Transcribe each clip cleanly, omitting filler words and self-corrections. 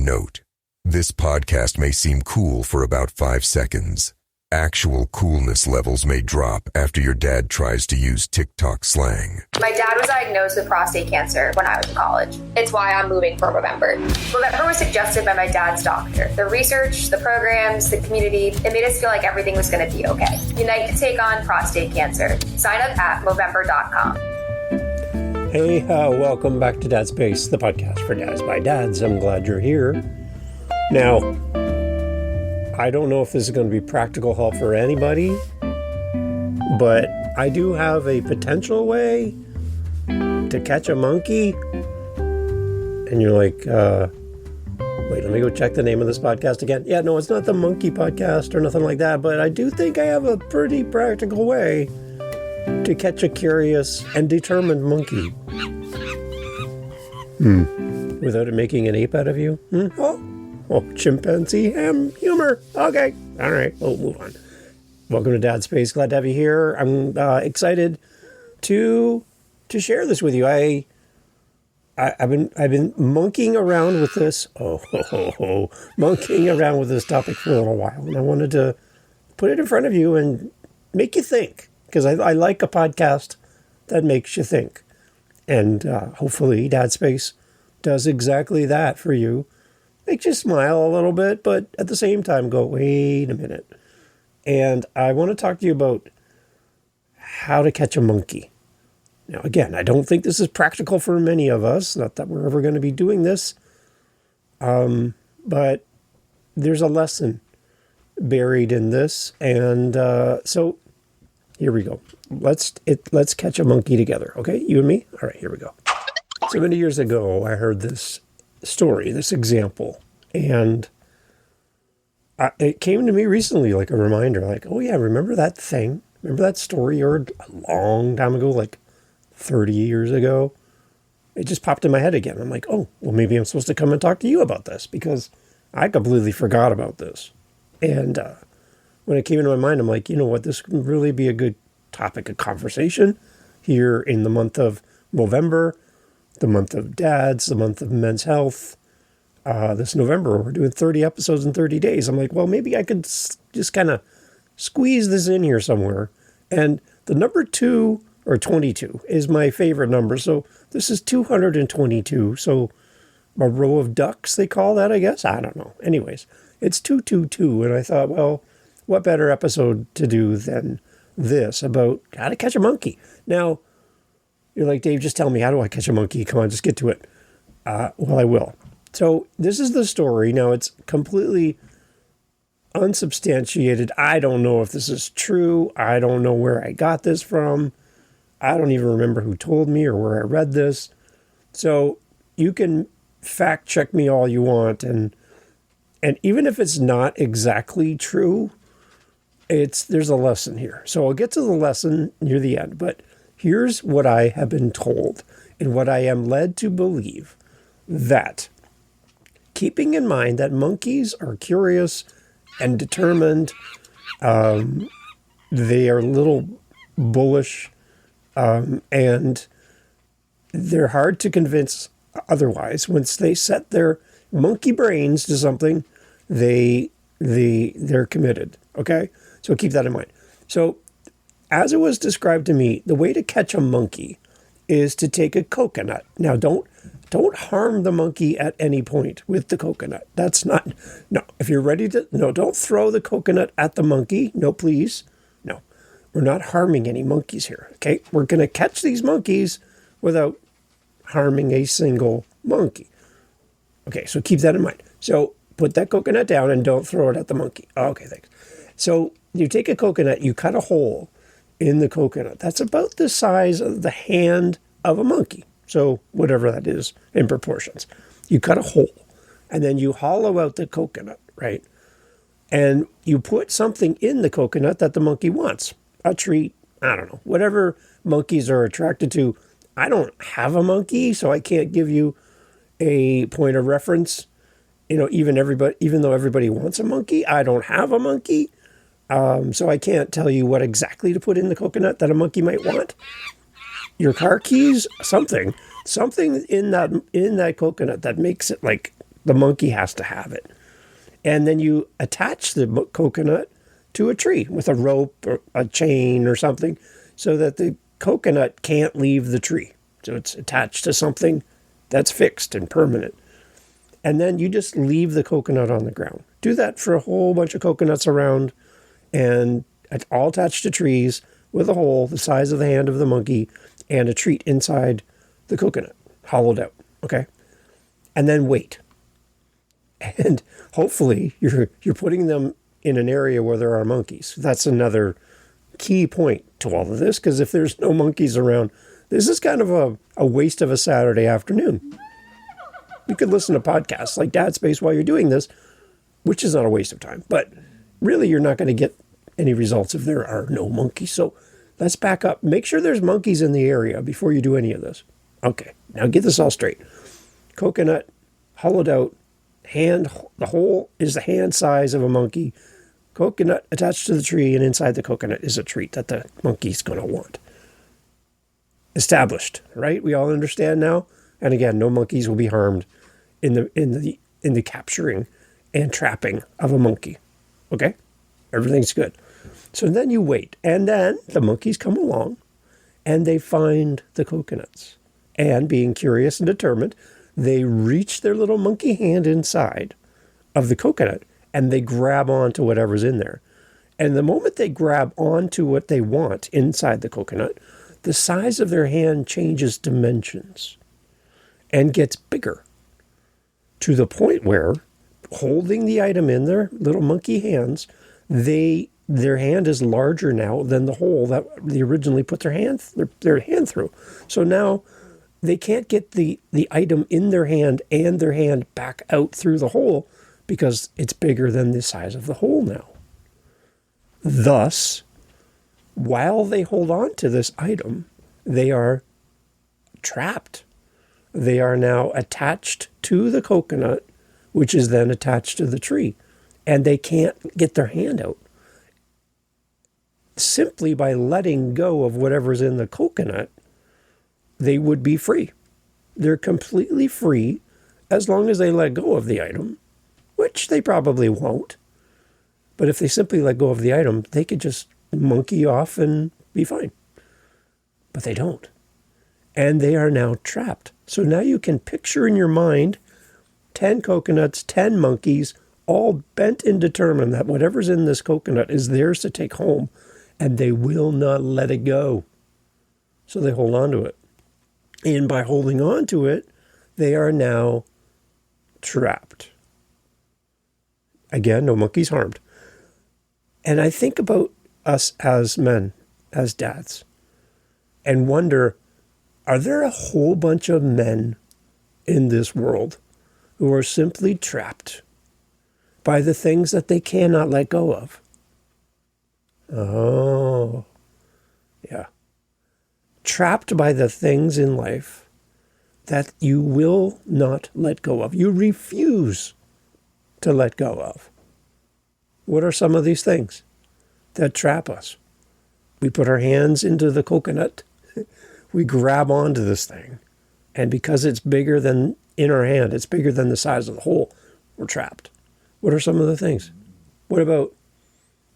Note: this podcast may seem cool for about 5 seconds. Actual coolness levels may drop after your dad tries to use TikTok slang. My dad was diagnosed with prostate cancer when I was in college. It's why I'm moving for Movember. Movember was suggested by my dad's doctor. The research, the programs, the community, it made us feel like everything was going to be okay. Unite to take on prostate cancer. Sign up at Movember.com. Hey, welcome back to Dad's Space, the podcast for dads by dads. I'm glad you're here. Now, I don't know if this is going to be practical help for anybody, but I do have a potential way to catch a monkey. And you're like, wait, let me go check the name of this podcast again. Yeah, no, it's not the monkey podcast or nothing like that, but I do think I have a pretty practical way to catch a curious and determined monkey. Without it making an ape out of you? Oh, chimpanzee humor. Okay. All right. We'll move on. Welcome to Dad's Space. Glad to have you here. I'm excited to share this with you. I've been monkeying around with this. Monkeying around with this topic for a little while, and I wanted to put it in front of you and make you think, because I like a podcast that makes you think, and hopefully Dad's Space does exactly that for you. Makes you smile a little bit, but at the same time go, wait a minute. And I want to talk to you about how to catch a monkey. Now, again, I don't think this is practical for many of us. Not that we're ever going to be doing this. But there's a lesson buried in this. And so here we go. Let's catch a monkey together. Okay, you and me? All right, here we go. So many years ago, I heard this story, this example, and it came to me recently like a reminder, like, oh yeah, remember that thing? Remember that story you heard a long time ago, like 30 years ago? It just popped in my head again. I'm like, oh, well, maybe I'm supposed to come and talk to you about this, because I completely forgot about this. And when it came into my mind, I'm like, you know what, this could really be a good topic of conversation here in the month of November, the month of dads, the month of men's health. This November, we're doing 30 episodes in 30 days. I'm like, well, maybe I could just kind of squeeze this in here somewhere. And the number 2 or 22 is my favorite number. So this is 222. So a row of ducks, they call that, I guess. I don't know. Anyways, it's 222. And I thought, well, what better episode to do than this about how to catch a monkey? Now, you're like, Dave, just tell me, how do I catch a monkey? Come on, just get to it. Well, I will. So this is the story. Now, it's completely unsubstantiated. I don't know if this is true. I don't know where I got this from. I don't even remember who told me or where I read this. So you can fact check me all you want. And even if it's not exactly true, there's a lesson here. So I'll get to the lesson near the end. But here's what I have been told and what I am led to believe, that keeping in mind that monkeys are curious and determined, they are a little bullish, and they're hard to convince otherwise. Once they set their monkey brains to something, they're committed. Okay? So keep that in mind. So as it was described to me, the way to catch a monkey is to take a coconut. Now, don't harm the monkey at any point with the coconut. That's not, no, if you're ready to, no, don't throw the coconut at the monkey. No, please. No, we're not harming any monkeys here. Okay. We're going to catch these monkeys without harming a single monkey. Okay. So keep that in mind. So put that coconut down and don't throw it at the monkey. Okay. Thanks. So you take a coconut, you cut a hole in the coconut. That's about the size of the hand of a monkey. So whatever that is in proportions. You cut a hole and then you hollow out the coconut, right? And you put something in the coconut that the monkey wants. A treat, I don't know, whatever monkeys are attracted to. I don't have a monkey, so I can't give you a point of reference. You know, even though everybody wants a monkey, I don't have a monkey. So I can't tell you what exactly to put in the coconut that a monkey might want. Your car keys, something in that coconut that makes it like The monkey has to have it. And then you attach the coconut to a tree with a rope or a chain or something so that the coconut can't leave the tree. So it's attached to something that's fixed and permanent. And then you just leave the coconut on the ground. Do that for a whole bunch of coconuts around, and all attached to trees with a hole the size of the hand of the monkey and a treat inside the coconut, hollowed out, okay? And then wait. And hopefully you're putting them in an area where there are monkeys. That's another key point to all of this, because if there's no monkeys around, this is kind of a waste of a Saturday afternoon. You could listen to podcasts like Dad Space while you're doing this, which is not a waste of time. But really, you're not going to get any results if there are no monkeys. So let's back up. Make sure there's monkeys in the area before you do any of this. Okay, now get this all straight. Coconut, hollowed out, hand, the hole is the hand size of a monkey. Coconut attached to the tree, and inside the coconut is a treat that the monkey's going to want. Established, right? We all understand now. And again, no monkeys will be harmed in the capturing and trapping of a monkey. Okay? Everything's good. So then you wait. And then the monkeys come along and they find the coconuts. And being curious and determined, they reach their little monkey hand inside of the coconut and they grab onto whatever's in there. And the moment they grab onto what they want inside the coconut, the size of their hand changes dimensions and gets bigger to the point where, holding the item in their little monkey hands, their hand is larger now than the hole that they originally put their hand through. So now they can't get the item in their hand and their hand back out through the hole because it's bigger than the size of the hole now. Thus, while they hold on to this item, they are trapped. They are now attached to the coconut, which is then attached to the tree, and they can't get their hand out. Simply by letting go of whatever's in the coconut, they would be free. They're completely free as long as they let go of the item, which they probably won't. But if they simply let go of the item, they could just monkey off and be fine. But they don't. And they are now trapped. So now you can picture in your mind 10 coconuts, 10 monkeys, all bent and determined that whatever's in this coconut is theirs to take home, and they will not let it go. So they hold on to it. And by holding on to it, they are now trapped. Again, no monkeys harmed. And I think about us as men, as dads, and wonder, are there a whole bunch of men in this world who are simply trapped by the things that they cannot let go of? Oh, yeah. Trapped by the things in life that you will not let go of. You refuse to let go of. What are some of these things that trap us? We put our hands into the coconut. We grab onto this thing. And because it's bigger than in our hand, it's bigger than the size of the hole, we're trapped. What are some of the things? What about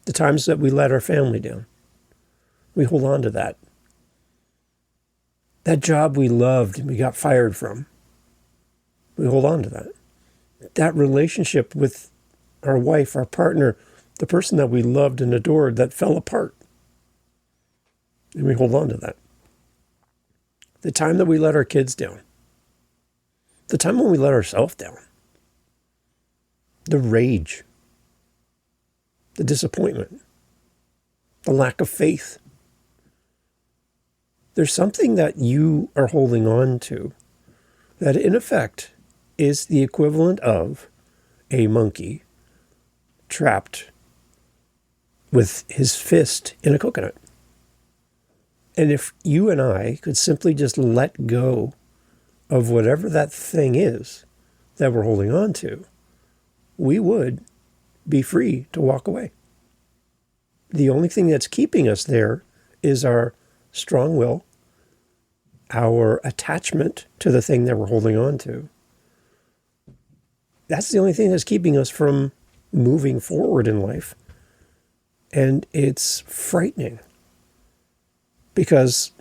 the times that we let our family down? We hold on to that. That job we loved and we got fired from. We hold on to that. That relationship with our wife, our partner, the person that we loved and adored that fell apart. And we hold on to that. The time that we let our kids down. The time when we let ourselves down. The rage. The disappointment. The lack of faith. There's something that you are holding on to that in effect is the equivalent of a monkey trapped with his fist in a coconut. And if you and I could simply just let go of whatever that thing is that we're holding on to, we would be free to walk away. The only thing that's keeping us there is our strong will, our attachment to the thing that we're holding on to. that's the only thing that's keeping us from moving forward in life. And it's frightening because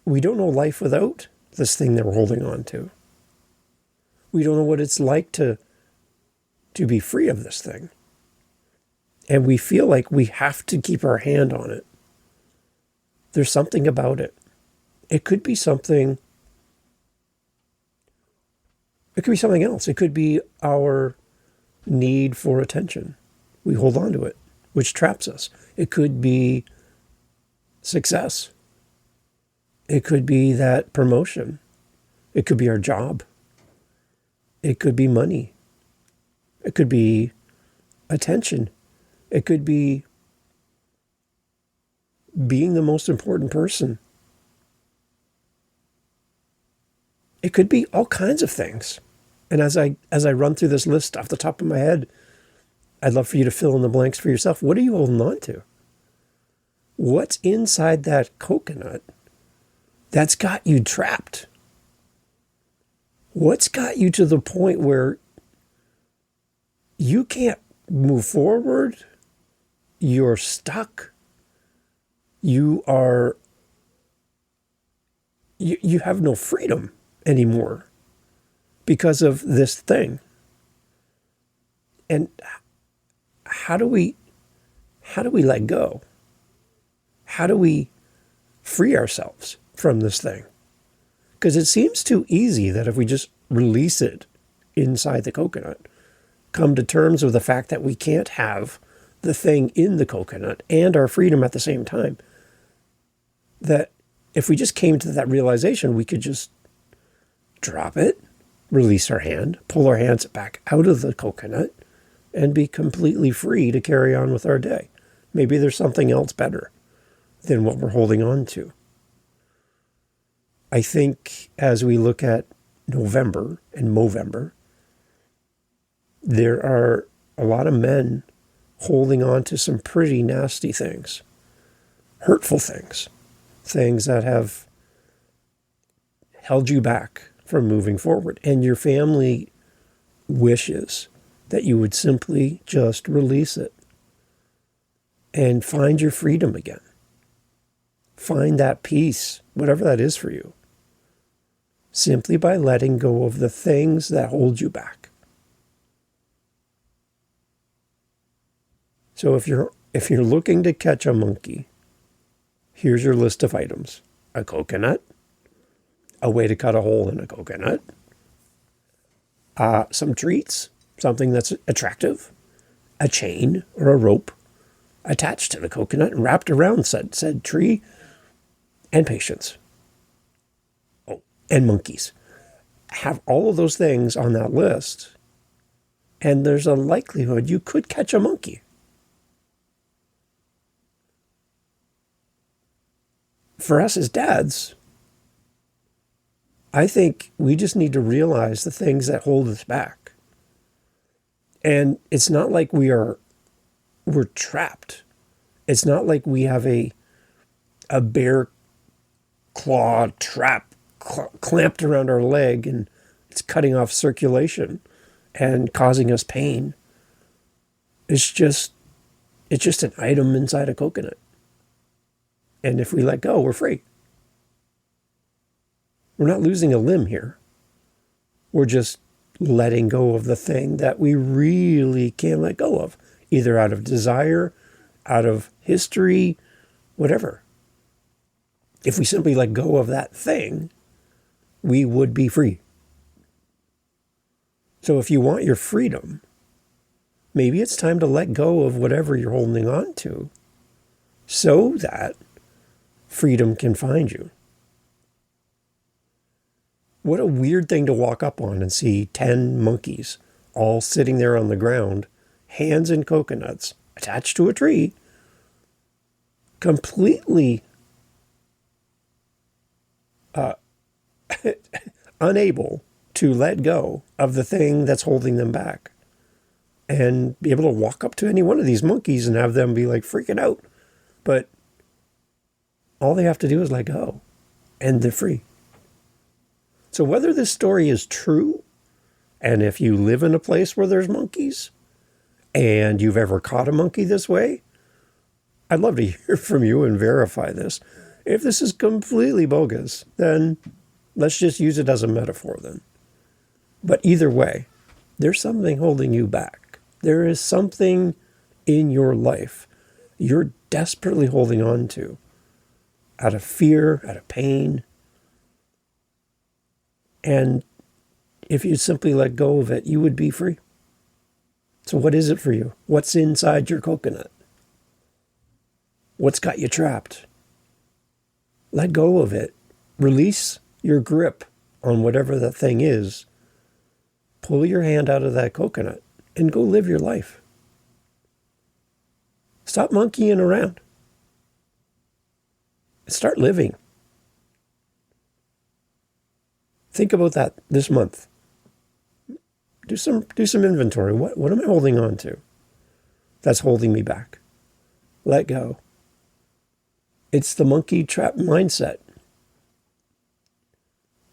we don't know life without this thing that we're holding on to. We don't know what it's like to be free of this thing. And we feel like we have to keep our hand on it. There's something about it. It could be something. It could be something else. It could be our need for attention. We hold on to it, which traps us. It could be success. It could be that promotion. It could be our job. It could be money. It could be attention. It could be being the most important person. It could be all kinds of things. And as I run through this list off the top of my head, I'd love for you to fill in the blanks for yourself. What are you holding on to? What's inside that coconut that's got you trapped? What's got you to the point where you can't move forward? You're stuck. You have no freedom anymore because of this thing. And how do we let go? How do we free ourselves from this thing? Because it seems too easy that if we just release it inside the coconut, come to terms with the fact that we can't have the thing in the coconut and our freedom at the same time, that if we just came to that realization, we could just drop it, release our hand, pull our hands back out of the coconut, and be completely free to carry on with our day. Maybe there's something else better than what we're holding on to. I think as we look at November and Movember, there are a lot of men holding on to some pretty nasty things, hurtful things, things that have held you back from moving forward. And your family wishes that you would simply just release it and find your freedom again. Find that peace, whatever that is for you, simply by letting go of the things that hold you back. So if you're looking to catch a monkey, here's your list of items: a coconut, a way to cut a hole in a coconut, some treats, something that's attractive, a chain or a rope attached to the coconut and wrapped around said tree, and patience. Oh, and monkeys. Have all of those things on that list, and there's a likelihood you could catch a monkey. For us as dads, I think we just need to realize the things that hold us back. And it's not like we're trapped. It's not like we have a bear claw trap clamped around our leg and it's cutting off circulation and causing us pain. It's just an item inside a coconut. And if we let go, we're free. We're not losing a limb here. We're just letting go of the thing that we really can't let go of, either out of desire, out of history, whatever. If we simply let go of that thing, we would be free. So if you want your freedom, maybe it's time to let go of whatever you're holding on to so that freedom can find you. What a weird thing to walk up on and see 10 monkeys all sitting there on the ground, hands in coconuts, attached to a tree, completely unable to let go of the thing that's holding them back, and be able to walk up to any one of these monkeys and have them be like freaking out. But all they have to do is let go, and they're free. So whether this story is true And if you live in a place where there's monkeys and you've ever caught a monkey this way, I'd love to hear from you and verify this. If this is completely bogus, then let's just use it as a metaphor then. But either way, there's something holding you back. There is something in your life you're desperately holding on to out of fear, out of pain. And if you simply let go of it, you would be free. So what is it for you? What's inside your coconut? What's got you trapped? Let go of it. Release your grip on whatever that thing is. Pull your hand out of that coconut and go live your life. Stop monkeying around. Start living. Think about that this month. Do some inventory. What am I holding on to that's holding me back? Let go. It's the monkey trap mindset.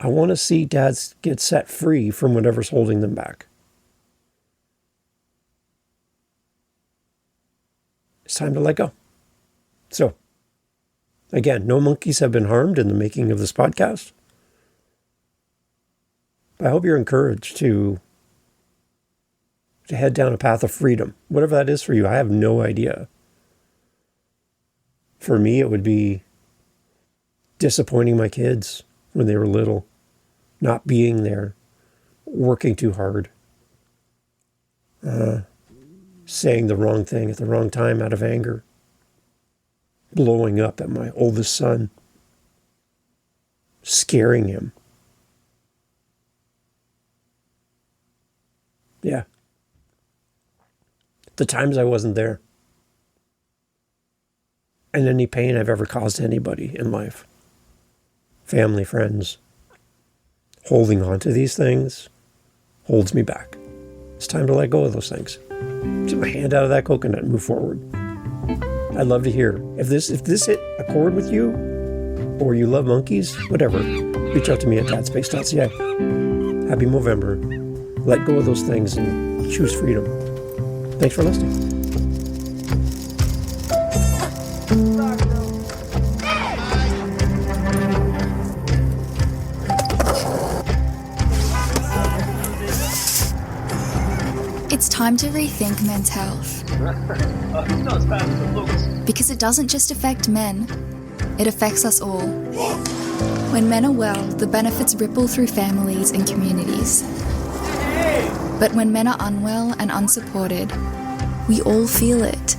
I want to see dads get set free from whatever's holding them back. It's time to let go. So, again, no monkeys have been harmed in the making of this podcast. But I hope you're encouraged to head down a path of freedom. Whatever that is for you, I have no idea. For me, it would be disappointing my kids when they were little, not being there, working too hard, saying the wrong thing at the wrong time out of anger, blowing up at my oldest son, scaring him. Yeah. The times I wasn't there. And any pain I've ever caused anybody in life. Family, friends. Holding on to these things holds me back. It's time to let go of those things. Get my hand out of that coconut and move forward. I'd love to hear. If this hit a chord with you, or you love monkeys, whatever, reach out to me at dadspace.ca. Happy Movember. Let go of those things and choose freedom. Thanks for listening. It's time to rethink men's health. Because it doesn't just affect men, it affects us all. When men are well, the benefits ripple through families and communities. But when men are unwell and unsupported, we all feel it.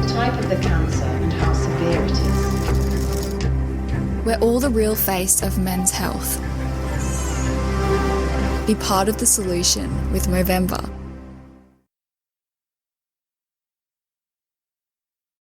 Type of the cancer and how severe it is. We're all the real face of men's health. Be part of the solution with Movember.